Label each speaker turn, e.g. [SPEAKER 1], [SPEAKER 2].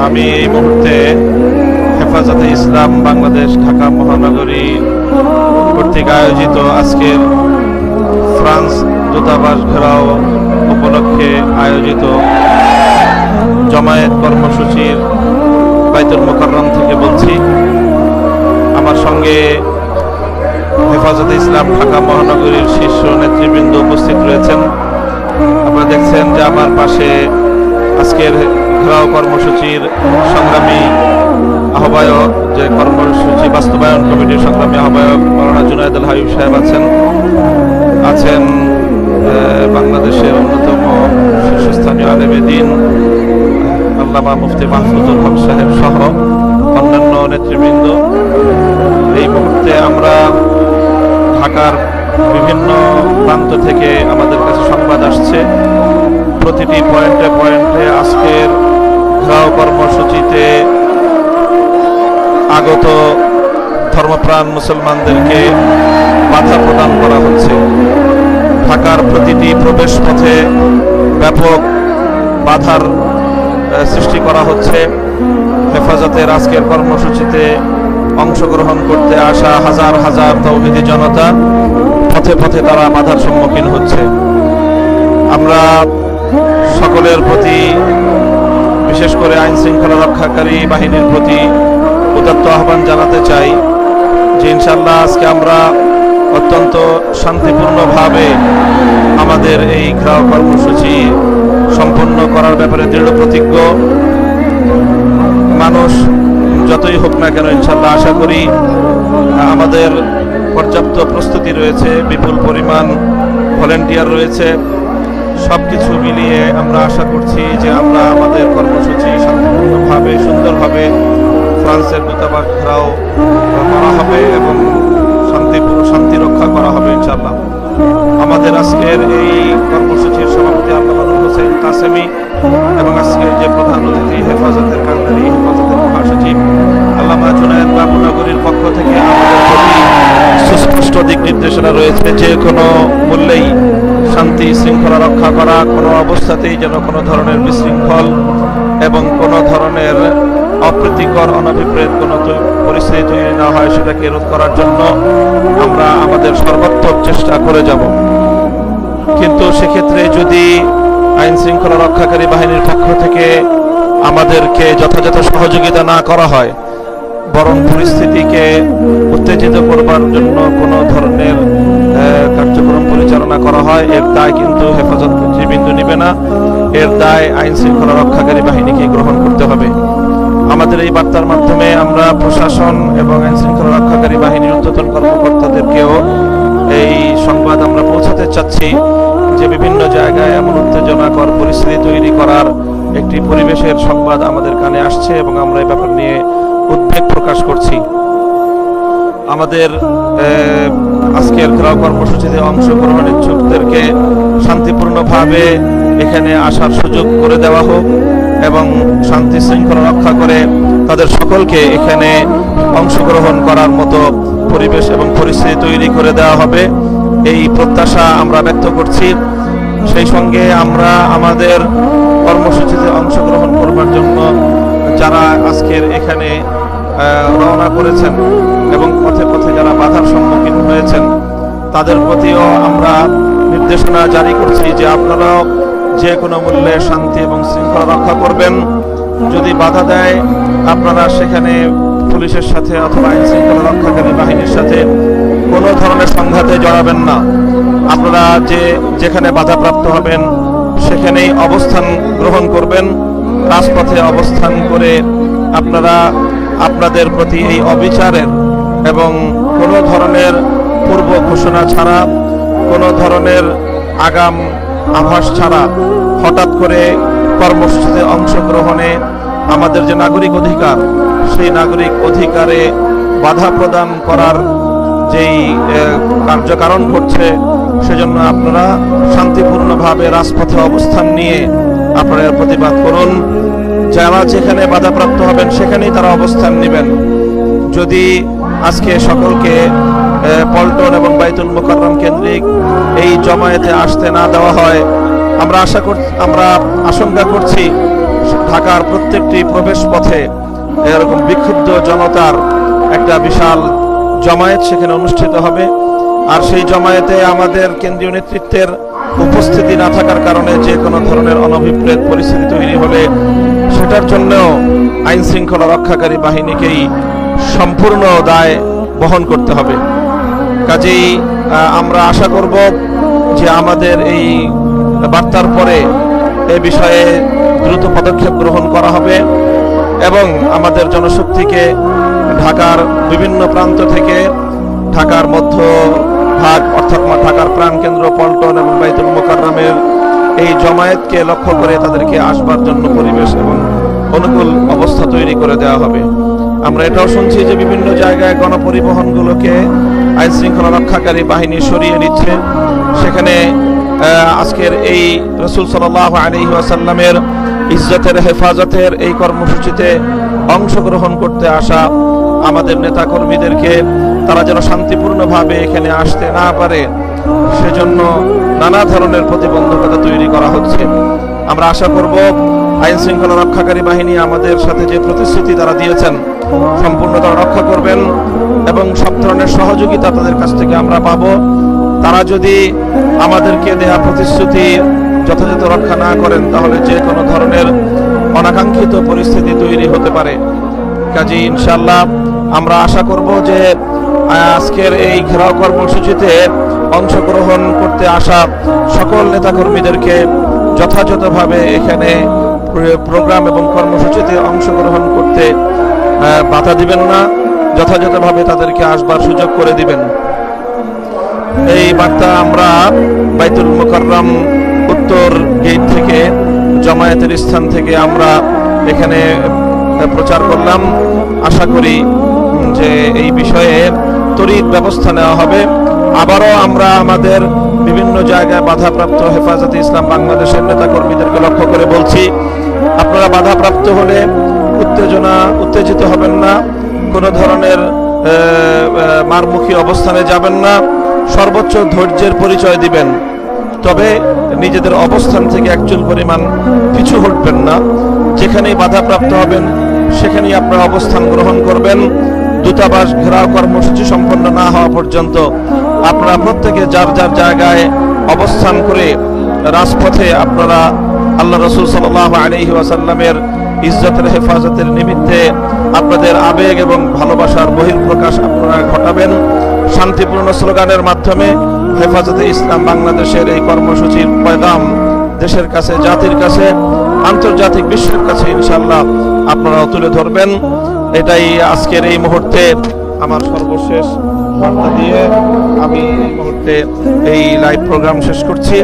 [SPEAKER 1] আমি এই মুহূর্তে হেফাজতে ইসলাম বাংলাদেশ ঢাকা মহানগরী কর্তৃক আয়োজিত আজকের ফ্রান্স দূতাবাস ঘেরাও উপলক্ষে আয়োজিত জমায়েত কর্মসূচির বাইতুল মুকাররম থেকে বলছি। আমার সঙ্গে হেফাজতে ইসলাম ঢাকা মহানগরীর শীর্ষ নেতৃবৃন্দ উপস্থিত রয়েছেন। আপনারা দেখছেন যে আমার পাশে আজকের ঘেরাও কর্মসূচির সংগ্রামী আহ্বায়ক, যে কর্মসূচি বাস্তবায়ন কমিটির সংগ্রামী আহ্বায়ক মাওলানা জুনায়েদ আল হাবিব সাহেব আছেন বাংলাদেশের অন্যতম শীর্ষস্থানীয় আলেমে দ্বীন আল্লামা মুফতি মাহফুজুল হক সাহেব সহ অন্যান্য নেতৃবৃন্দ। এই মুহূর্তে আমরা ঢাকার বিভিন্ন প্রান্ত থেকে আমাদের কাছে সংবাদ আসছে। প্রতিটি পয়েন্টে পয়েন্টে আজকের ঘেরাও কর্মসূচিতে আগত ধর্মপ্রাণ মুসলমানদেরকে বাধা প্রদান করা হচ্ছে। ঢাকার প্রতিটি প্রবেশ পথে ব্যাপক বাধার সৃষ্টি করা হচ্ছে। হেফাজতের আজকের কর্মসূচিতে অংশগ্রহণ করতে আসা হাজার হাজার তাওহীদি জনতা পথে পথে তারা বাধার সম্মুখীন হচ্ছে। আমরা সকলের প্রতি, বিশেষ করে আইন শৃঙ্খলা রক্ষাকারী বাহিনীর প্রতি উদাত্ত আহ্বান জানাতে চাই যে ইনশাআল্লাহ আজকে আমরা অত্যন্ত শান্তিপূর্ণভাবে আমাদের এই ঘেরাও কর্মসূচি সম্পন্ন করার ব্যাপারে দৃঢ় প্রতিজ্ঞ। মানুষ যতই হোক না কেন ইনশাআল্লাহ আশা করি আমাদের পর্যাপ্ত প্রস্তুতি রয়েছে, বিপুল পরিমাণ ভলেন্টিয়ার রয়েছে। সব কিছু মিলিয়ে আমরা আশা করছি যে আমরা আমাদের কর্মসূচি শান্তিপূর্ণভাবে সুন্দরভাবে ফ্রান্সের দূতাবাস ঘেরাও করা হবে এবং শান্তি রক্ষা করা হবে ইনশাআল্লাহ। আমাদের আজকের এই কর্মসূচির সভাপতি আল্লামা নূর হোসেন কাসেমি এবং আজকের যে প্রধান অতিথি হেফাজতের কান্ডারি, হেফাজতের মহাসচিব আল্লামা জুনায়েদ বাবুনগরীর পক্ষ থেকে আমাদের প্রতি সুস্পষ্ট দিক নির্দেশনা রয়েছে যে কোনো মূল্যেই শান্তি শৃঙ্খলা রক্ষা করা, কোনো অবস্থাতেই যেন কোনো ধরনের বিশৃঙ্খল এবং কোনো ধরনের অপ্রীতিকর অনভিপ্রেত কোনো পরিস্থিতি তৈরি না হয় সেটাকে রোধ করার জন্য আমরা আমাদের সর্বোত্তম চেষ্টা করে যাব। কিন্তু সেক্ষেত্রে যদি আইন শৃঙ্খলা রক্ষাকারী বাহিনীর পক্ষ থেকে আমাদেরকে যথাযথ সহযোগিতা না করা হয়, বরং পরিস্থিতিকে উত্তেজিত করবার জন্য কোনো ধরনের কার্যক্রম পরিচালনা করা হয়, এর দায় কিন্তু হেফাজত নেতৃবৃন্দ নেবে না। এর দায় আইন শৃঙ্খলা রক্ষাকারী বাহিনীকে গ্রহণ করতে হবে। আমাদের এই বার্তার মাধ্যমে আমরা প্রশাসন এবং আইন শৃঙ্খলা রক্ষাকারী বাহিনীর ঊর্ধ্বতন কর্মকর্তাদেরকেও এই সংবাদ আমরা পৌঁছাতে চাচ্ছি যে বিভিন্ন জায়গায় এমন উত্তেজনাকর পরিস্থিতি তৈরি করার একটি পরিবেশের সংবাদ আমাদের কানে আসছে এবং আমরা এই ব্যাপার নিয়ে উদ্বেগ প্রকাশ করছি। আমাদের আজকের ঘেরাও কর্মসূচিতে অংশগ্রহণ ইচ্ছুকদেরকে শান্তিপূর্ণভাবে এখানে আসার সুযোগ করে দেওয়া হোক এবং শান্তি শৃঙ্খলা রক্ষা করে তাদের সকলকে এখানে অংশগ্রহণ করার মতো পরিবেশ এবং পরিস্থিতি তৈরি করে দেওয়া হবে, এই প্রত্যাশা আমরা ব্যক্ত করছি। সেই সঙ্গে আমরা আমাদের কর্মসূচিতে অংশগ্রহণ করবার জন্য যারা আজকের এখানে রওনা করেছেন এবং পথে পথে যারা বাধার সম্মুখীন হয়েছেন তাদের প্রতিও আমরা নির্দেশনা জারি করছি যে আপনারাও যে কোনো মূল্যে শান্তি এবং শৃঙ্খলা রক্ষা করবেন। যদি বাধা দেয় আপনারা সেখানে পুলিশের সাথে অথবা আইন শৃঙ্খলা রক্ষাকারী বাহিনীর সাথে কোনো ধরনের সংঘাতে জড়াবেন না। আপনারা যেখানে বাধাপ্রাপ্ত হবেন সেখানেই অবস্থান গ্রহণ করবেন। রাজপথে অবস্থান করে আপনারা আপনাদের প্রতি এই অবিচারের এবং কোনো ধরনের পূর্ব ঘোষণা ছাড়া, কোনো ধরনের আগাম আভাস ছাড়া হঠাৎ করে কর্মসূচিতে অংশগ্রহণে আমাদের যে নাগরিক অধিকার, সেই নাগরিক অধিকারে বাধা প্রদান করার যেই কার্যকারণ ঘটছে, সেজন্য আপনারা শান্তিপূর্ণভাবে রাজপথে অবস্থান নিয়ে আপনারা প্রতিবাদ করুন। যারা যেখানে বাধাপ্রাপ্ত হবেন সেখানেই তারা অবস্থান নেবেন। যদি আজকে সকলকে পল্টন এবং বাইতুল মুকাররম কেন্দ্রিক এই জমায়েতে আসতে না দেওয়া হয়, আমরা আশঙ্কা করছি ঢাকার প্রত্যেকটি প্রবেশ পথে এরকম বিক্ষুব্ধ জনতার একটা বিশাল জমায়েত সেখানে অনুষ্ঠিত হবে। আর সেই জমায়েতে আমাদের কেন্দ্রীয় নেতৃত্বের উপস্থিতি না থাকার কারণে যে কোনো ধরনের অনভিপ্রেত পরিস্থিতি তৈরি হলে সেটার জন্যও আইন শৃঙ্খলা রক্ষাকারী বাহিনীকেই সম্পূর্ণ দায় বহন করতে হবে। কাজেই আমরা আশা করব যে আমাদের এই বার্তার পরে এ বিষয়ে দ্রুত পদক্ষেপ গ্রহণ করা হবে এবং আমাদের জনশক্তিকে ঢাকার বিভিন্ন প্রান্ত থেকে ঢাকার মধ্যভাগ অর্থাৎ ঢাকার প্রাণকেন্দ্র পল্টন এবং বাইতুল মোকাররমের এই জমায়েতকে লক্ষ্য করে তাদেরকে আসবার জন্য পরিবেশ এবং অনুকূল অবস্থা তৈরি করে দেওয়া হবে। আমরা এটাও শুনছি যে বিভিন্ন জায়গায় গণপরিবহনগুলোকে আইন শৃঙ্খলা রক্ষাকারী বাহিনী সরিয়ে নিচ্ছে। সেখানে আজকের এই রাসূল সাল্লাল্লাহু আলাইহি ওয়াসাল্লামের ইজ্জতের হেফাজতের এই কর্মসূচিতে অংশগ্রহণ করতে আসা আমাদের নেতাকর্মীদেরকে তারা যেন শান্তিপূর্ণভাবে এখানে আসতে না পারে সেজন্য নানা ধরনের প্রতিবন্ধকতা তৈরি করা হচ্ছে। আমরা আশা করব আইন শৃঙ্খলা রক্ষাকারী বাহিনী আমাদের সাথে যে প্রতিশ্রুতি তারা দিয়েছেন সম্পূর্ণ তারা রক্ষা করবেন এবং সব ধরনের সহযোগিতা তাদের কাছ থেকে আমরা পাব। তারা যদি আমাদেরকে দেয়া প্রতিশ্রুতি যথাযথ রক্ষা না করেন তাহলে যে কোনো ধরনের অনাকাঙ্ক্ষিত পরিস্থিতি তৈরি হতে পারে। কাজেই ইনশাআল্লাহ আমরা আশা করব যে আজকের এই ঘেরাও কর্মসূচিতে অংশগ্রহণ করতে আসা সকল নেতাকর্মীদেরকে যথাযথভাবে এখানে প্রোগ্রাম এবং কর্মসূচিতে অংশগ্রহণ করতে বাধা দিবেন না, যথাযথভাবে তাদেরকে আসবার সুযোগ করে দিবেন। এই বার্তা আমরা বাইতুল মোকাররম উত্তর গেট থেকে জমায়েতের স্থান থেকে আমরা এখানে প্রচার করলাম। আশা করি যে এই বিষয়ে তড়িৎ ব্যবস্থা নেওয়া হবে। আবারও আমরা আমাদের বিভিন্ন জায়গায় বাধাপ্রাপ্ত হেফাজতে ইসলাম বাংলাদেশের নেতাকর্মীদেরকে লক্ষ্য করে বলছি, আপনারা বাধাপ্রাপ্ত হলে উত্তেজিত হবেন না, কোনো ধরনের মারমুখী অবস্থানে যাবেন না, সর্বোচ্চ ধৈর্যের পরিচয় দিবেন। তবে নিজেদের অবস্থান থেকে একচুল পরিমাণ পিছু হটবেন না। যেখানেই বাধাপ্রাপ্ত হবেন সেখানেই আপনারা অবস্থান গ্রহণ করবেন। দূতাবাস ঘেরাও কর্মসূচি সম্পন্ন না হওয়া পর্যন্ত আপনারা প্রত্যেকে যার যার জায়গায় অবস্থান করে রাজপথে আপনারা আল্লাহ রাসূল সাল্লাল্লাহু আলাইহি ওয়াসাল্লামের ইজ্জতের হেফাজতের নিমিত্তে আপনাদের আবেগ এবং ভালোবাসার বহিঃপ্রকাশ আপনারা ঘটাবেন। শান্তিপূর্ণ স্লোগানের মাধ্যমে হেফাজতে ইসলাম বাংলাদেশের এই কর্মসূচির পয়গাম দেশের কাছে, জাতির কাছে, আন্তর্জাতিক বিশ্বের কাছে ইনশাআল্লাহ আপনারা তুলে ধরবেন। এটাই আজকের এই মুহূর্তে আমার সর্বশেষ বার্তা দিয়ে আমি এই মুহূর্তে এই লাইভ প্রোগ্রাম শেষ করছি।